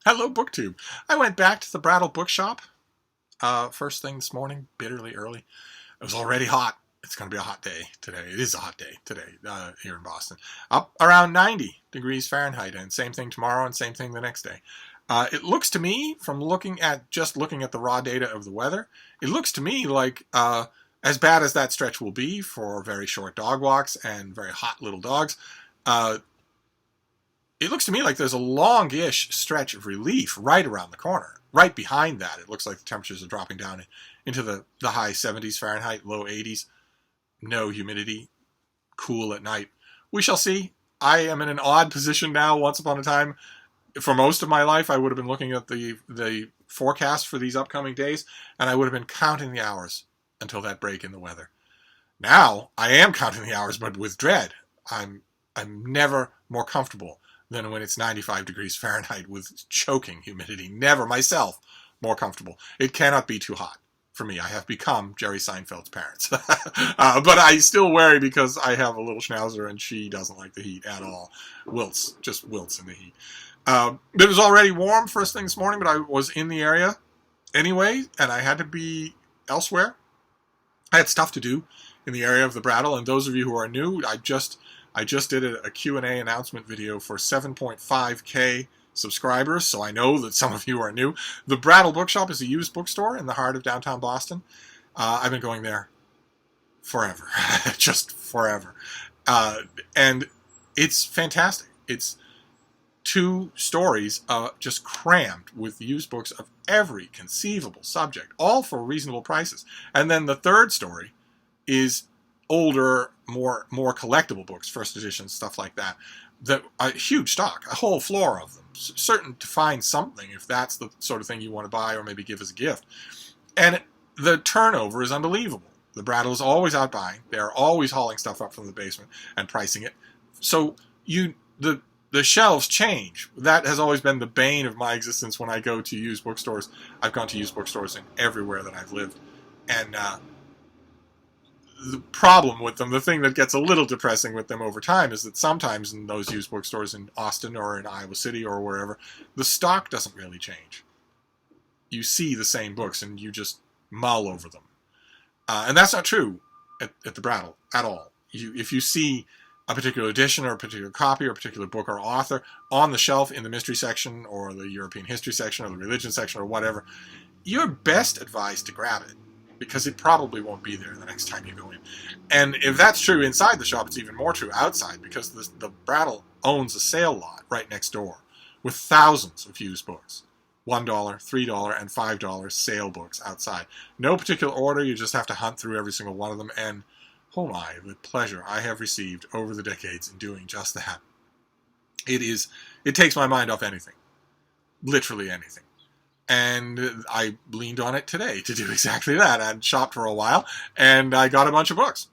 Hello, BookTube. I went back to the Brattle bookshop first thing this morning, bitterly early. It was already hot. It's going to be a hot day today. It is a hot day today here in Boston. Up around 90 degrees Fahrenheit, and same thing tomorrow and same thing the next day. It looks to me, from looking at the raw data of the weather, it looks to me like as bad as that stretch will be for very short dog walks and very hot little dogs, uh, it looks to me like there's a longish stretch of relief right around the corner. Right behind that, it looks like the temperatures are dropping down into the high 70s Fahrenheit, low 80s. No humidity, cool at night. We shall see. I am in an odd position now. Once upon a time, for most of my life, I would have been looking at the forecast for these upcoming days, and I would have been counting the hours until that break in the weather. Now, I am counting the hours, but with dread. I'm never more comfortable than when it's 95 degrees Fahrenheit with choking humidity. Never myself more comfortable. It cannot be too hot for me. I have become Jerry Seinfeld's parents. But I still worry because I have a little schnauzer and she doesn't like the heat at all. Just wilts in the heat. It was already warm first thing this morning, but I was in the area anyway, and I had to be elsewhere. I had stuff to do in the area of the Brattle, and those of you who are new, I just did a Q&A announcement video for 7.5K subscribers, so I know that some of you are new. The Brattle Bookshop is a used bookstore in the heart of downtown Boston. I've been going there forever, just forever. And it's fantastic. It's 2 stories just crammed with used books of every conceivable subject, all for reasonable prices. And then the 3rd story is older, more collectible books, first editions, stuff like that. A huge stock, a whole floor of them. Certain to find something if that's the sort of thing you want to buy or maybe give as a gift. And the turnover is unbelievable. The Brattle is always out buying. They're always hauling stuff up from the basement and pricing it. So the shelves change. That has always been the bane of my existence when I go to used bookstores. I've gone to used bookstores in everywhere that I've lived. And the problem with them, the thing that gets a little depressing with them over time, is that sometimes in those used bookstores in Austin or in Iowa City or wherever, the stock doesn't really change. You see the same books and you just mull over them. And that's not true at the Brattle at all. If you see a particular edition or a particular copy or a particular book or author on the shelf in the mystery section or the European history section or the religion section or whatever, you're best advised to grab it, because it probably won't be there the next time you go in. And if that's true inside the shop, it's even more true outside, because the Brattle owns a sale lot right next door with thousands of used books. $1, $3, and $5 sale books outside. No particular order, you just have to hunt through every single one of them, and oh my, the pleasure I have received over the decades in doing just that. It takes my mind off anything. Literally anything. And I leaned on it today to do exactly that. I'd shopped for a while, and I got a bunch of books.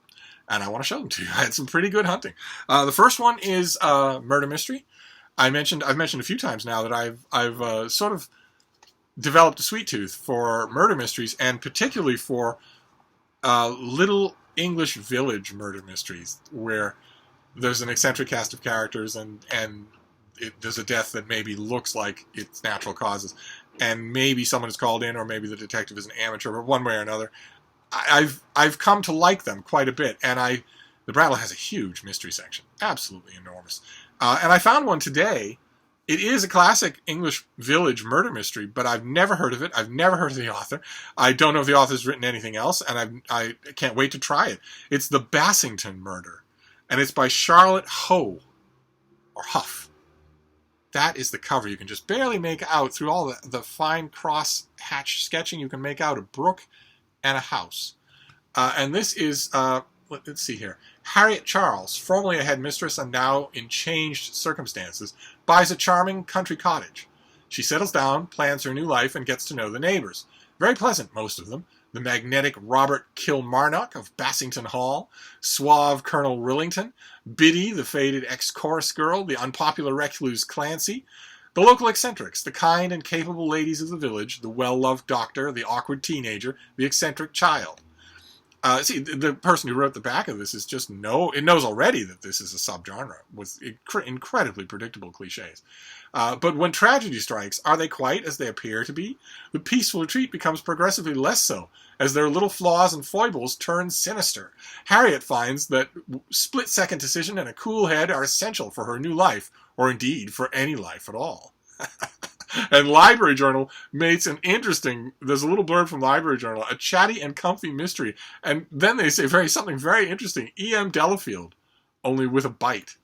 And I want to show them to you. I had some pretty good hunting. The first one is Murder Mystery. I've mentioned a few times now that I've sort of developed a sweet tooth for murder mysteries, and particularly for little English village murder mysteries, where there's an eccentric cast of characters and there's a death that maybe looks like it's natural causes. And maybe someone is called in, or maybe the detective is an amateur, but one way or another, I've come to like them quite a bit. And the Brattle has a huge mystery section, absolutely enormous. And I found one today. It is a classic English village murder mystery, but I've never heard of it. I've never heard of the author. I don't know if the author's written anything else, and I can't wait to try it. It's the Bassington Murder, and it's by Charlotte Hoe, or Huff. That is the cover. You can just barely make out, through all the fine cross-hatch sketching, you can make out a brook and a house. And this is, let's see here, Harriet Charles, formerly a headmistress and now in changed circumstances, buys a charming country cottage. She settles down, plans her new life, and gets to know the neighbors. Very pleasant, most of them. The magnetic Robert Kilmarnock of Bassington Hall, suave Colonel Rillington, Biddy, the faded ex-chorus girl, the unpopular recluse Clancy, the local eccentrics, the kind and capable ladies of the village, the well-loved doctor, the awkward teenager, the eccentric child. See, the person who wrote the back of this is just it knows already that this is a subgenre with incredibly predictable cliches. But when tragedy strikes, are they quite as they appear to be? The peaceful retreat becomes progressively less so, as their little flaws and foibles turn sinister. Harriet finds that split-second decision and a cool head are essential for her new life, or indeed for any life at all. And Library Journal makes there's a little blurb from Library Journal, a chatty and comfy mystery. And then they say something very interesting. E.M. Delafield, only with a bite.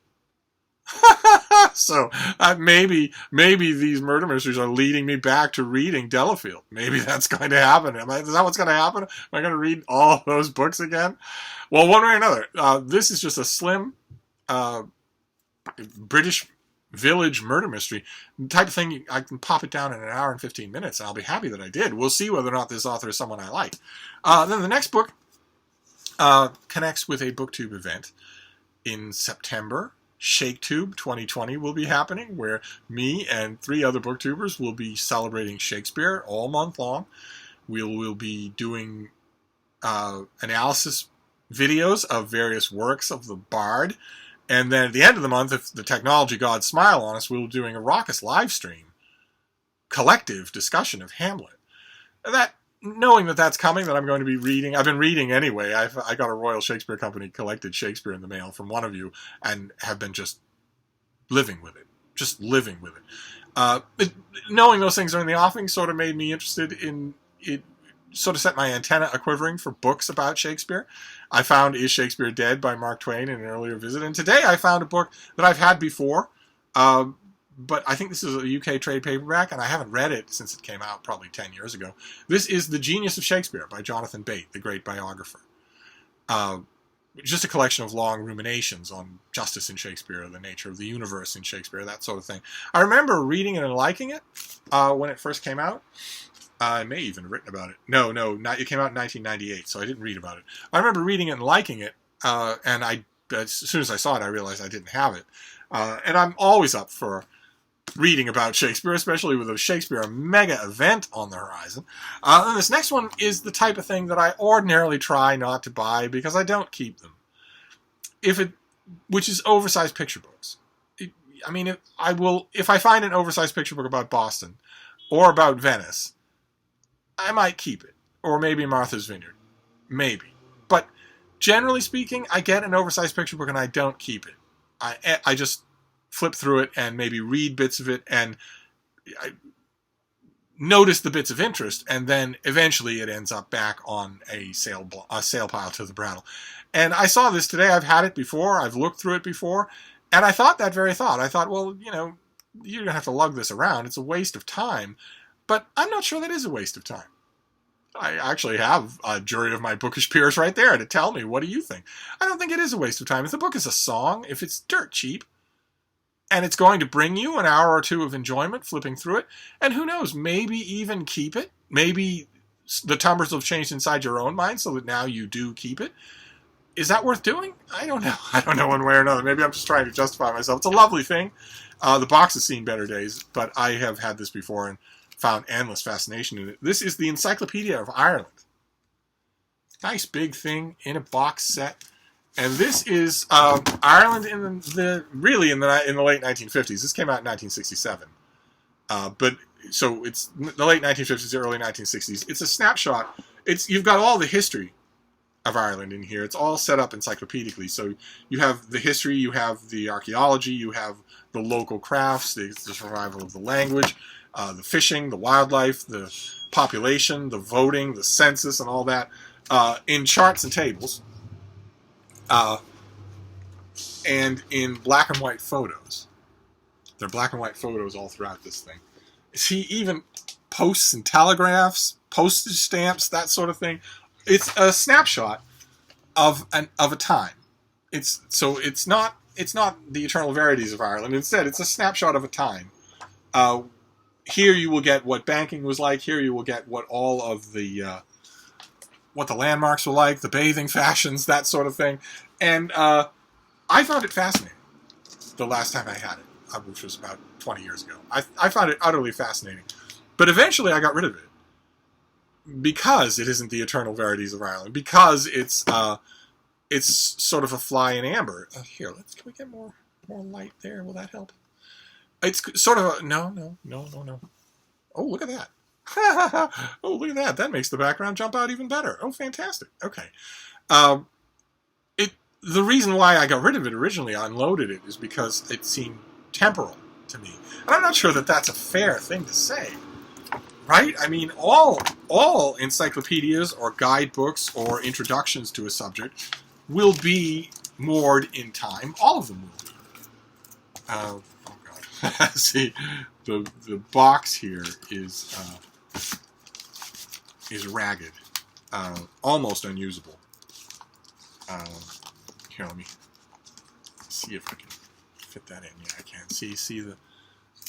So maybe these murder mysteries are leading me back to reading Delafield. Maybe that's going to happen. Is that what's going to happen? Am I going to read all those books again? Well, one way or another, this is just a slim British village murder mystery type of thing. I can pop it down in an hour and 15 minutes, and I'll be happy that I did. We'll see whether or not this author is someone I like. Then the next book connects with a BookTube event in September. ShakeTube 2020 will be happening, where me and 3 other booktubers will be celebrating Shakespeare all month long. We'll be doing analysis videos of various works of the Bard. And then at the end of the month, if the technology gods smile on us, we'll be doing a raucous live stream, collective discussion of Hamlet. Knowing that that's coming, that I'm going to be reading. I've been reading anyway. I got a Royal Shakespeare Company collected Shakespeare in the mail from one of you, and have been just living with it. Knowing those things are in the offing sort of made me interested in it. Sort of set my antenna a-quivering for books about Shakespeare. I found Is Shakespeare Dead by Mark Twain in an earlier visit, and today I found a book that I've had before, but I think this is a UK trade paperback, and I haven't read it since it came out probably 10 years ago. This is The Genius of Shakespeare by Jonathan Bate, the great biographer. Just a collection of long ruminations on justice in Shakespeare, the nature of the universe in Shakespeare, that sort of thing. I remember reading it and liking it when it first came out. I may even have written about it. No, it came out in 1998, so I didn't read about it. I remember reading it and liking it, and as soon as I saw it, I realized I didn't have it. And I'm always up for reading about Shakespeare, especially with a Shakespeare mega event on the horizon. And this next one is the type of thing that I ordinarily try not to buy because I don't keep them. Which is oversized picture books. If I find an oversized picture book about Boston or about Venice, I might keep it. Or maybe Martha's Vineyard. Maybe. But generally speaking, I get an oversized picture book and I don't keep it. I just flip through it and maybe read bits of it and I notice the bits of interest, and then eventually it ends up back on a sale pile to the Brattle. And I saw this today. I've had it before. I've looked through it before. And I thought that very thought. I thought, well, you're going to have to lug this around. It's a waste of time. But I'm not sure that is a waste of time. I actually have a jury of my bookish peers right there to tell me, what do you think? I don't think it is a waste of time. If the book is a song, if it's dirt cheap, and it's going to bring you an hour or two of enjoyment flipping through it, and who knows, maybe even keep it. Maybe the tumblers will have changed inside your own mind so that now you do keep it. Is that worth doing? I don't know. I don't know one way or another. Maybe I'm just trying to justify myself. It's a lovely thing. The box has seen better days, but I have had this before and found endless fascination in it. This is the Encyclopedia of Ireland. Nice big thing in a box set. And this is Ireland in the late 1950s. This came out in 1967. So it's the late 1950s, early 1960s. It's a snapshot. You've got all the history of Ireland in here. It's all set up encyclopedically. So you have the history, you have the archaeology, you have the local crafts, the survival of the language, the fishing, the wildlife, the population, the voting, the census, and all that in charts and tables. And in black and white photos. There are black and white photos all throughout this thing. See, even posts and telegraphs, postage stamps, that sort of thing. It's a snapshot of a time. It's not the eternal verities of Ireland. Instead, it's a snapshot of a time. Here you will get what banking was like. Here you will get what all of the what the landmarks were like, the bathing fashions, that sort of thing. And I found it fascinating the last time I had it, which was about 20 years ago. I found it utterly fascinating. But eventually I got rid of it. because it isn't the eternal verities of Ireland, because it's sort of a fly in amber. Here, can we get more light there? Will that help? It's sort of no. Oh, look at that. Oh, look at that. That makes the background jump out even better. Oh, fantastic. Okay. The reason why I got rid of it originally, I unloaded it, is because it seemed temporal to me. And I'm not sure that that's a fair thing to say. Right? I mean, all encyclopedias or guidebooks or introductions to a subject will be moored in time. All of them will be. Oh God! See, the box here is ragged, almost unusable. Here, let me see if I can fit that in. Yeah, I can. See the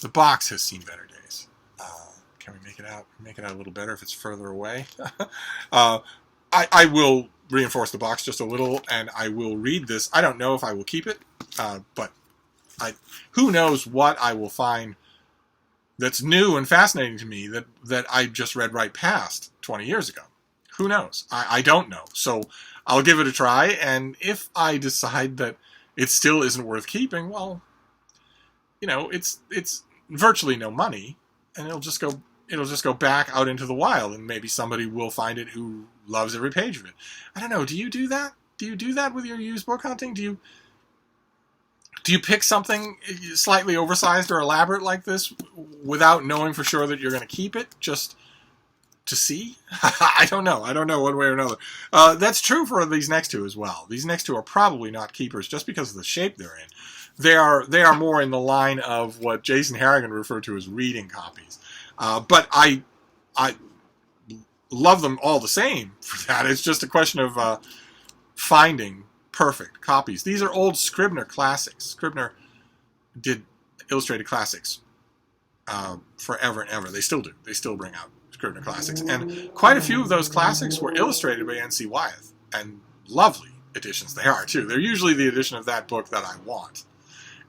box has seen better days. Can we make it out? Make it out a little better if it's further away. I will reinforce the box just a little, and I will read this. I don't know if I will keep it, but who knows what I will find that's new and fascinating to me that I just read right past 20 years ago. Who knows? I don't know. So I'll give it a try, and if I decide that it still isn't worth keeping, well, it's virtually no money, and it'll just go back out into the wild, and maybe somebody will find it who loves every page of it. I don't know. Do you do that? Do you do that with your used book hunting? Do you pick something slightly oversized or elaborate like this without knowing for sure that you're going to keep it, just to see? I don't know. I don't know one way or another. That's true for these next two as well. These next two are probably not keepers just because of the shape they're in. They are more in the line of what Jason Harrigan referred to as reading copies. But I love them all the same for that. It's just a question of finding perfect copies. These are old Scribner classics. Scribner did illustrated classics forever and ever. They still do. They still bring out Scribner classics. And quite a few of those classics were illustrated by N.C. Wyeth. And lovely editions they are, too. They're usually the edition of that book that I want.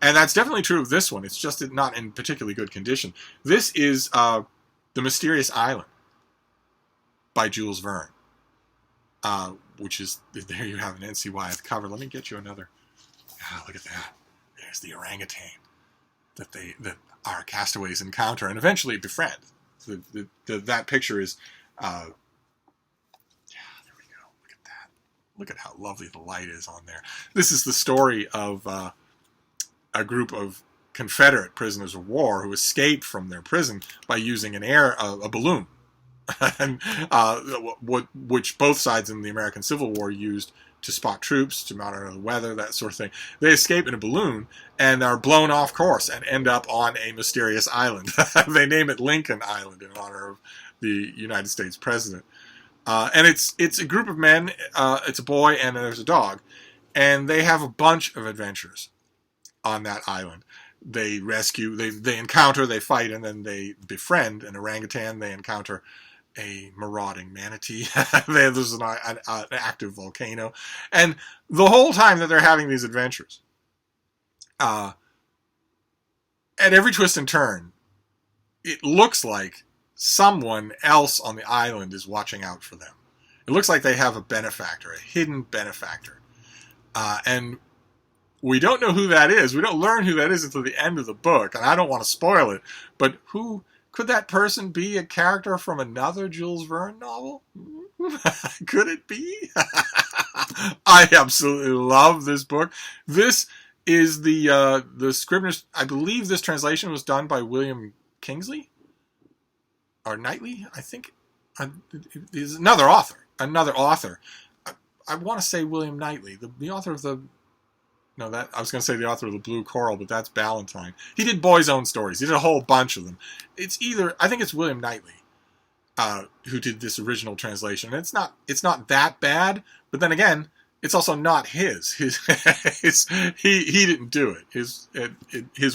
And that's definitely true of this one. It's just not in particularly good condition. This is The Mysterious Island by Jules Verne, which is, there you have an N.C. Wyeth cover. Let me get you another. Look at that. There's the orangutan that our castaways encounter and eventually befriend. That picture is, there we go. Look at that. Look at how lovely the light is on there. This is the story of a group of Confederate prisoners of war who escaped from their prison by using a balloon, and which both sides in the American Civil War used to spot troops, to monitor the weather, that sort of thing. They escape in a balloon and are blown off course and end up on a mysterious island. They name it Lincoln Island in honor of the United States president. And it's a group of men. It's a boy and there's a dog, and they have a bunch of adventures on that island. They rescue, they encounter, they fight, and then they befriend an orangutan. They encounter a marauding manatee. There's an active volcano. And the whole time that they're having these adventures, at every twist and turn, it looks like someone else on the island is watching out for them. It looks like they have a benefactor, a hidden benefactor. And we don't know who that is. We don't learn who that is until the end of the book, and I don't want to spoil it, but who could that person be? A character from another Jules Verne novel? Could it be? I absolutely love this book. This is the Scribner's. I believe this translation was done by William Kingsley or Knightley. I think is another author. I want to say William Knightley, the author of the. No, I was going to say the author of The Blue Coral, but that's Ballantyne. He did Boy's Own Stories. He did a whole bunch of them. I think it's William Knightley who did this original translation. And it's not that bad, but then again, it's also not his. He didn't do it. His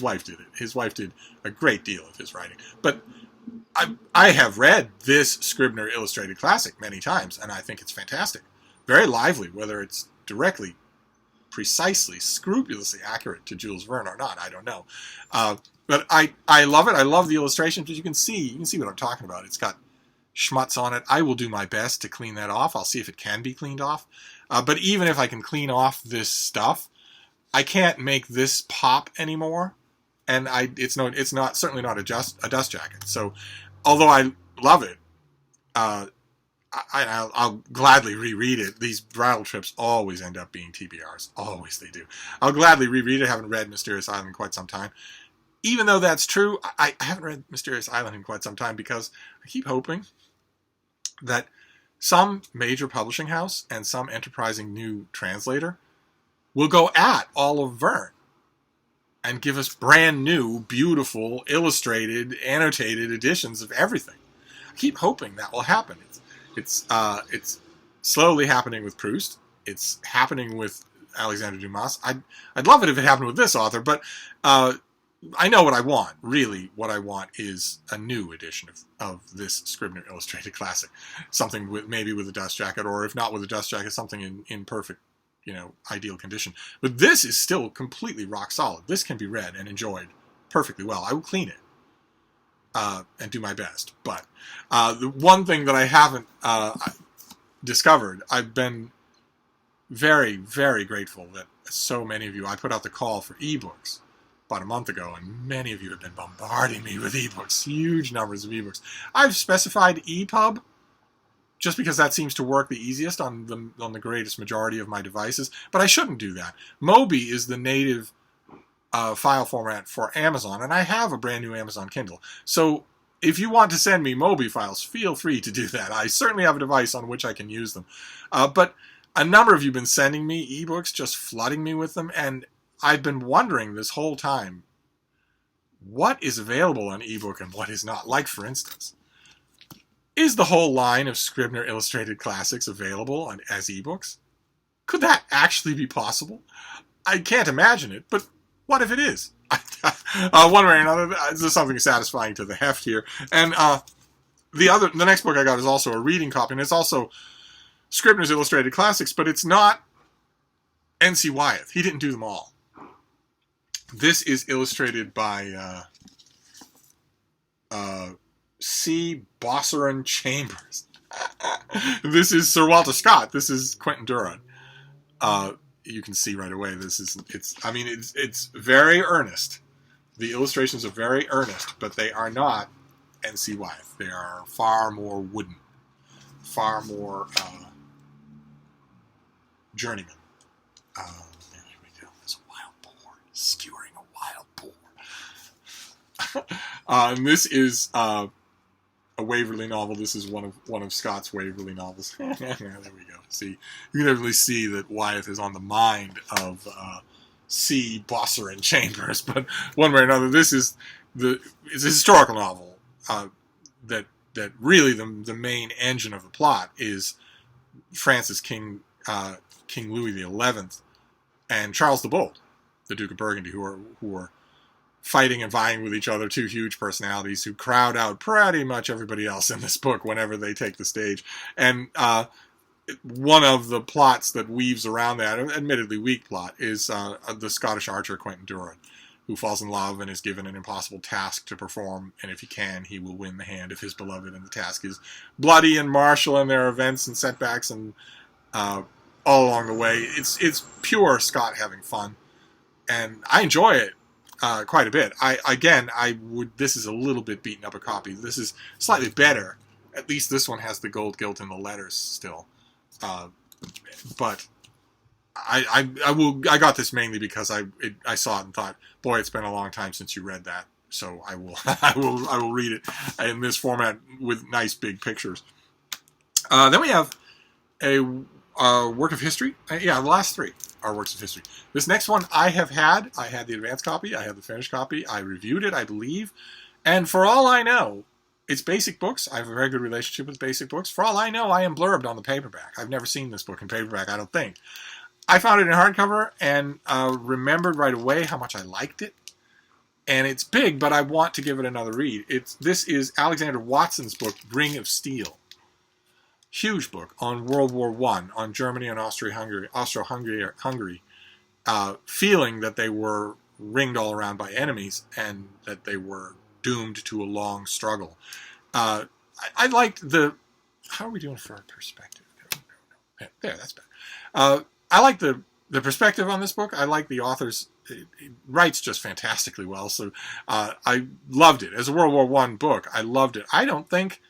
wife did it. His wife did a great deal of his writing. But I have read this Scribner illustrated classic many times, and I think it's fantastic. Very lively, whether it's directly precisely, scrupulously accurate to Jules Verne or not, I don't know. But I love it. I love the illustrations. But you can see what I'm talking about. It's got schmutz on it. I will do my best to clean that off. I'll see if it can be cleaned off. But even if I can clean off this stuff, I can't make this pop anymore. And it's not certainly not a dust jacket. So, although I love it, I'll gladly reread it. These Brattle trips always end up being TBRs. Always they do. I'll gladly reread it. I haven't read Mysterious Island in quite some time. Even though that's true, I haven't read Mysterious Island in quite some time because I keep hoping that some major publishing house and some enterprising new translator will go at Olive Verne and give us brand new, beautiful, illustrated, annotated editions of everything. I keep hoping that will happen. It's slowly happening with Proust. It's happening with Alexander Dumas. I'd love it if it happened with this author, but I know what I want. Really, what I want is a new edition of this Scribner Illustrated Classic. Something maybe with a dust jacket, or if not with a dust jacket, something in perfect, ideal condition. But this is still completely rock solid. This can be read and enjoyed perfectly well. I will clean it and do my best. But the one thing that I haven't discovered, I've been very, very grateful that so many of you, I put out the call for ebooks about a month ago, and many of you have been bombarding me with ebooks, huge numbers of ebooks. I've specified EPUB just because that seems to work the easiest on the greatest majority of my devices, but I shouldn't do that. Mobi is the native file format for Amazon, and I have a brand new Amazon Kindle. So if you want to send me Mobi files, feel free to do that. I certainly have a device on which I can use them. But a number of you have been sending me ebooks, just flooding me with them, and I've been wondering this whole time, what is available on ebook and what is not? Like, for instance, is the whole line of Scribner Illustrated Classics available as ebooks? Could that actually be possible? I can't imagine it, but what if it is? One way or another, there's something satisfying to the heft here. And the next book I got is also a reading copy, and it's also Scribner's Illustrated Classics, but it's not N.C. Wyeth. He didn't do them all. This is illustrated by C. Bosseren Chambers. This is Sir Walter Scott. This is Quentin Durward. You can see right away. It's very earnest. The illustrations are very earnest, but they are not N.C. Wyeth. They are far more wooden, far more journeyman. There we go. There's a wild boar skewering a wild boar. And this is a Waverley novel. This is one of Scott's Waverley novels. There we go. See, you can definitely see that Wyeth is on the mind of C. Bosseren Chambers. But one way or another, it's a historical novel that really the main engine of the plot is Francis King Louis XI and Charles the Bold, the Duke of Burgundy, who are fighting and vying with each other, two huge personalities who crowd out pretty much everybody else in this book whenever they take the stage. And one of the plots that weaves around that, admittedly weak plot, is the Scottish archer Quentin Durward, who falls in love and is given an impossible task to perform, and if he can, he will win the hand of his beloved, and the task is bloody and martial, and there are events and setbacks and all along the way. It's pure Scott having fun, and I enjoy it quite a bit. This is a little bit beaten up a copy. This is slightly better. At least this one has the gold gilt in the letters still. But I got this mainly because I saw it and thought, boy, it's been a long time since you read that. So I will I will read it in this format with nice big pictures. Then we have a work of history. The last three are works of history. This next one I had the advanced copy, I had the finished copy, I reviewed it, I believe, and for all I know, it's Basic Books. I have a very good relationship with Basic Books. For all I know, I am blurbed on the paperback. I've never seen this book in paperback, I don't think. I found it in hardcover and remembered right away how much I liked it. And it's big, but I want to give it another read. This is Alexander Watson's book, Ring of Steel. Huge book on World War I, on Germany and Austro-Hungary, feeling that they were ringed all around by enemies and that they were doomed to a long struggle. I I liked the... How are we doing for perspective? No. There, that's better. I like the perspective on this book. I like the author's... It writes just fantastically well. So I loved it. As a World War I book, I loved it. I don't think...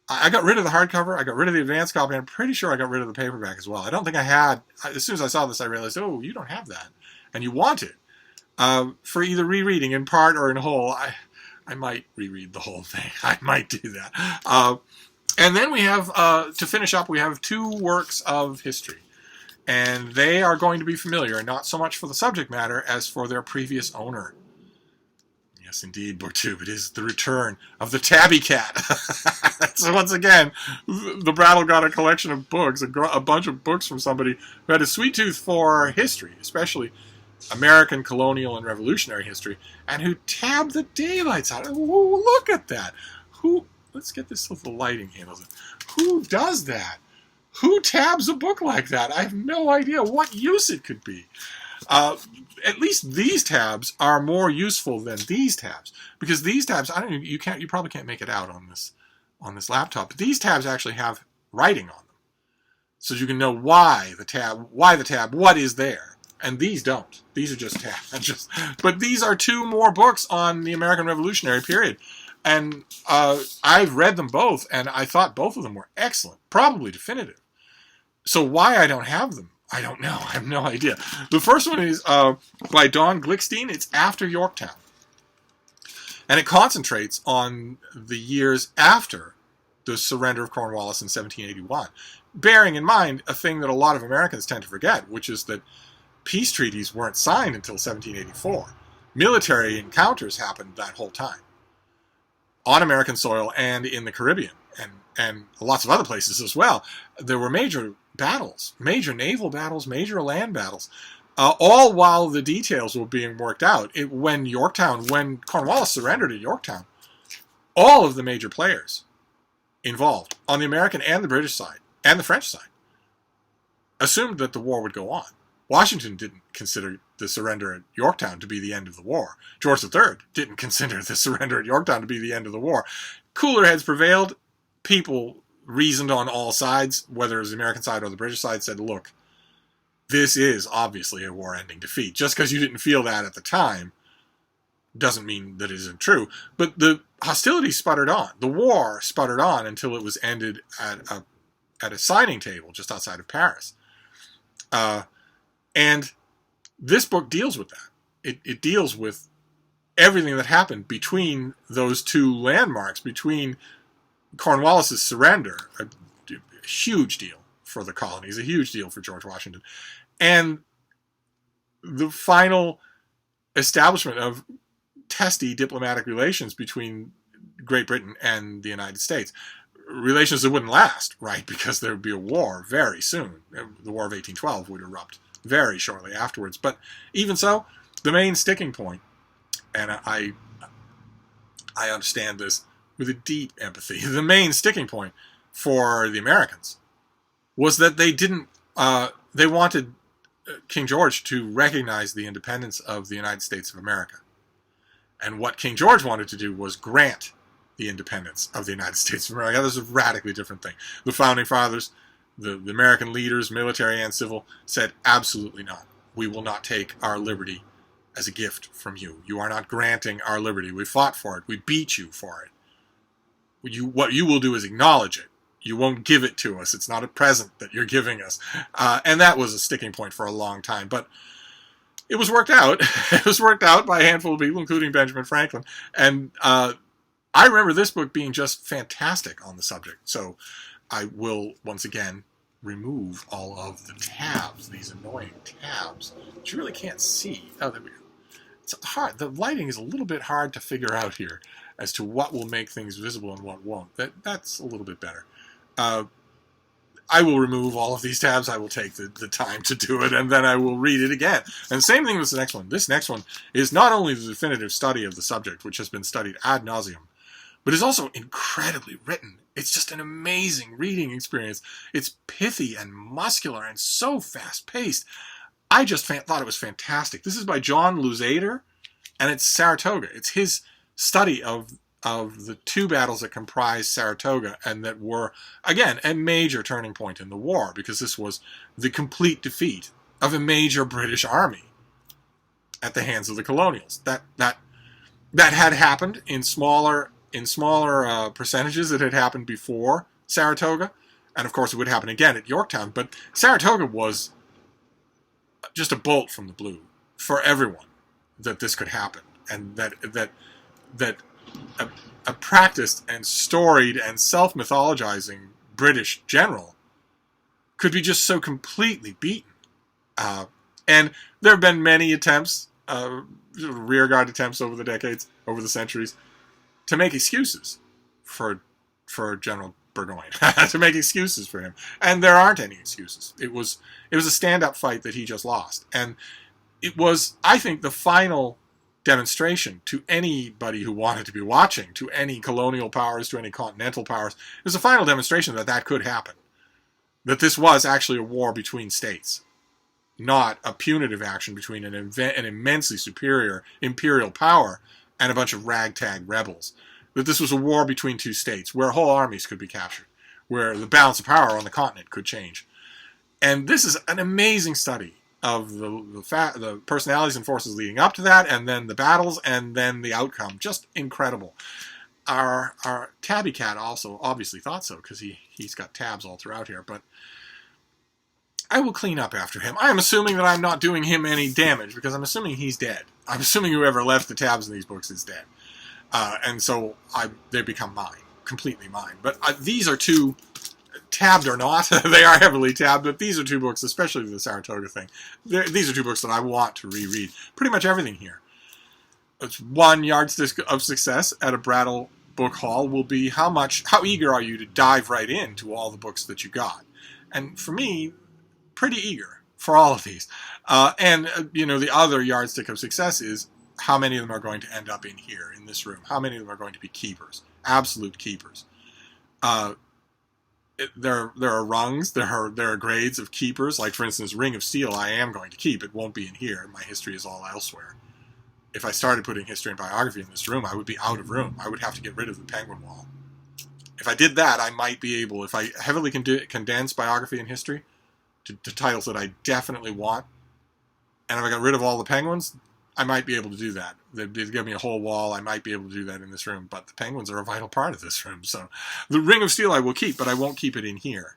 I got rid of the hardcover. I got rid of the advanced copy. I'm pretty sure I got rid of the paperback as well. I don't think I had... As soon as I saw this, I realized, oh, you don't have that. And you want it. For either rereading in part or in whole. I might reread the whole thing. I might do that. And then we have, to finish up, we have 2 works of history. And they are going to be familiar, not so much for the subject matter as for their previous owner. Yes, indeed, BookTube. It is the return of the Tabby Cat. So once again, the Brattle got a collection of books, a bunch of books from somebody who had a sweet tooth for history, especially American colonial and revolutionary history, and who tabbed the daylights out. Ooh, look at that. Let's get this so the lighting handles it. Who does that? Who tabs a book like that? I have no idea what use it could be. At least these tabs are more useful than these tabs, because these tabs, you probably can't make it out on this laptop, but these tabs actually have writing on them, so you can know why the tab, what is there. And these don't. These are just tabs. But these are 2 more books on the American Revolutionary period. And I've read them both, and I thought both of them were excellent, probably definitive. So why I don't have them, I don't know. I have no idea. The first one is by Don Glickstein. It's after Yorktown. And it concentrates on the years after the surrender of Cornwallis in 1781, bearing in mind a thing that a lot of Americans tend to forget, which is that peace treaties weren't signed until 1784. Military encounters happened that whole time on American soil and in the Caribbean and lots of other places as well. There were major battles, major naval battles, major land battles, all while the details were being worked out. When Cornwallis surrendered at Yorktown, all of the major players involved on the American and the British side and the French side assumed that the war would go on. Washington didn't consider the surrender at Yorktown to be the end of the war. George III didn't consider the surrender at Yorktown to be the end of the war. Cooler heads prevailed. People reasoned on all sides, whether it was the American side or the British side, said, look, this is obviously a war-ending defeat. Just because you didn't feel that at the time doesn't mean that it isn't true. But the hostilities sputtered on. The war sputtered on until it was ended at a signing table just outside of Paris. And this book deals with that. It deals with everything that happened between those 2 landmarks, between Cornwallis' surrender, a huge deal for the colonies, a huge deal for George Washington, and the final establishment of testy diplomatic relations between Great Britain and the United States. Relations that wouldn't last, right? Because there would be a war very soon. The War of 1812 would erupt very shortly afterwards. But even so, the main sticking point, and I understand this with a deep empathy, the main sticking point for the Americans was that they wanted King George to recognize the independence of the United States of America. And what King George wanted to do was grant the independence of the United States of America. This is a radically different thing. The Founding Fathers, the American leaders, military and civil, said, absolutely not. We will not take our liberty as a gift from you. You are not granting our liberty. We fought for it. We beat you for it. What you will do is acknowledge it. You won't give it to us. It's not a present that you're giving us. And that was a sticking point for a long time. But it was worked out. It was worked out by a handful of people, including Benjamin Franklin. And I remember this book being just fantastic on the subject. So I will, once again, remove all of the tabs, these annoying tabs, that you really can't see. Oh, there we go. It's hard. The lighting is a little bit hard to figure out here as to what will make things visible and what won't. That's a little bit better. I will remove all of these tabs. I will take the time to do it, and then I will read it again. And same thing with the next one. This next one is not only the definitive study of the subject, which has been studied ad nauseum, but is also incredibly written. It's just an amazing reading experience. It's pithy and muscular and so fast-paced. I just thought it was fantastic. This is by John Luzader, and it's Saratoga. It's his study of of the two battles that comprised Saratoga and that were, again, a major turning point in the war, because this was the complete defeat of a major British army at the hands of the colonials. That had happened in smaller percentages. It had happened before Saratoga, and of course it would happen again at Yorktown. But Saratoga was just a bolt from the blue for everyone that this could happen, and that a practiced and storied and self-mythologizing British general could be just so completely beaten. And there have been many attempts, rearguard attempts over the decades, over the centuries, to make excuses for General Burgoyne, to make excuses for him. And there aren't any excuses. It was a stand-up fight that he just lost. And it was, I think, the final demonstration to anybody who wanted to be watching, to any colonial powers, to any continental powers. It was a final demonstration that could happen. That this was actually a war between states, not a punitive action between an immensely superior imperial power and a bunch of ragtag rebels. That this was a war between two states, where whole armies could be captured, where the balance of power on the continent could change. And this is an amazing study of the personalities and forces leading up to that, and then the battles, and then the outcome. Just incredible. Our tabby cat also obviously thought so, because he's got tabs all throughout here, but I will clean up after him. I am assuming that I'm not doing him any damage, because I'm assuming he's dead. I'm assuming whoever left the tabs in these books is dead. And so they become mine, completely mine. But these are two, tabbed or not, they are heavily tabbed, but these are two books, especially the Saratoga thing. These are two books that I want to reread. Pretty much everything here. It's one yardstick of success at a Brattle book haul will be how eager are you to dive right into all the books that you got. And for me, pretty eager for all of these. The other yardstick of success is how many of them are going to end up in here, in this room. How many of them are going to be keepers, absolute keepers. There are rungs, there are grades of keepers. Like, for instance, Ring of Steel I am going to keep. It won't be in here. My history is all elsewhere. If I started putting history and biography in this room, I would be out of room. I would have to get rid of the penguin wall. If I did that, I might be able, if I heavily condense biography and history to titles that I definitely want, and if I got rid of all the penguins, I might be able to do that. They'd give me a whole wall. I might be able to do that in this room, but the penguins are a vital part of this room. So the Ring of Steel I will keep, but I won't keep it in here.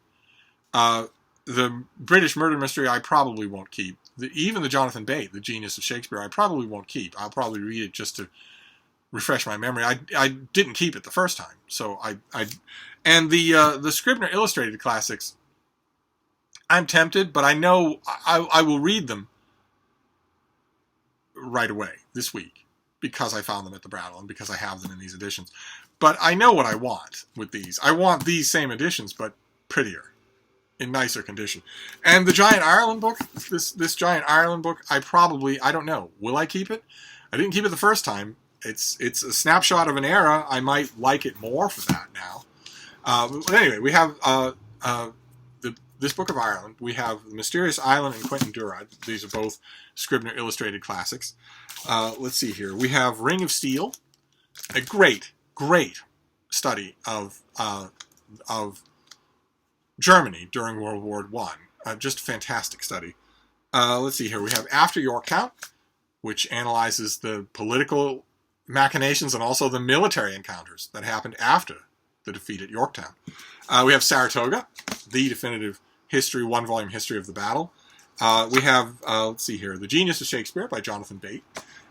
The British murder mystery I probably won't keep. Even the Jonathan Bate, The Genius of Shakespeare, I probably won't keep. I'll probably read it just to refresh my memory. I didn't keep it the first time, so and the Scribner Illustrated Classics, I'm tempted, but I know I will read them right away this week because I found them at the Brattle and because I have them in these editions. But I know what I want with these. I want these same editions, but prettier, in nicer condition. And the Giant Ireland book, this Giant Ireland book, I don't know. Will I keep it? I didn't keep it the first time. It's a snapshot of an era. I might like it more for that now. But anyway, we have this Book of Ireland. We have The Mysterious Island and Quentin Durward. These are both Scribner Illustrated Classics. Let's see here. We have Ring of Steel, a great study of Germany during World War I. Just a fantastic study. Let's see here. We have After Yorktown, which analyzes the political machinations and also the military encounters that happened after the defeat at Yorktown. We have Saratoga, the definitive history, one-volume history of the battle. We have, let's see here, The Genius of Shakespeare by Jonathan Bate,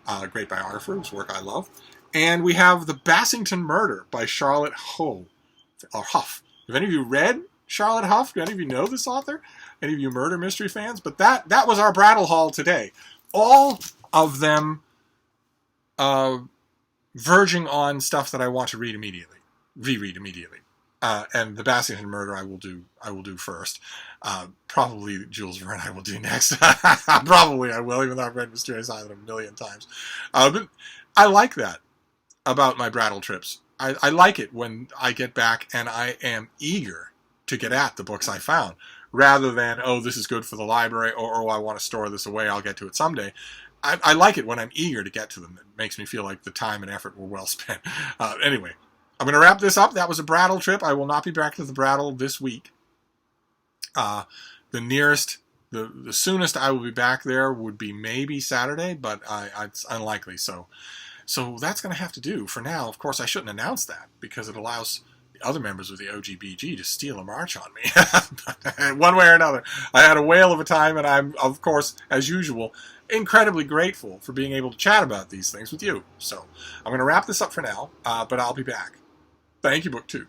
a great biographer whose work I love. And we have The Bassington Murder by Charlotte Huff. Have any of you read Charlotte Huff? Do any of you know this author? Any of you murder mystery fans? But that was our Brattle haul today. All of them verging on stuff that I want to reread immediately. And The Bassington Murder I will do first. Probably Jules Verne I will do next. Probably I will, even though I've read Mysterious Island a million times. But I like that about my Brattle trips. I like it when I get back and I am eager to get at the books I found, rather than, oh, this is good for the library, or oh, I want to store this away, I'll get to it someday. I like it when I'm eager to get to them. It makes me feel like the time and effort were well spent. Anyway, I'm going to wrap this up. That was a Brattle trip. I will not be back to the Brattle this week. The nearest, the soonest I will be back there would be maybe Saturday, but it's unlikely. So that's going to have to do for now. Of course, I shouldn't announce that because it allows the other members of the OGBG to steal a march on me. One way or another. I had a whale of a time, and I'm, of course, as usual, incredibly grateful for being able to chat about these things with you. So I'm going to wrap this up for now, but I'll be back. Thank you, Book 2.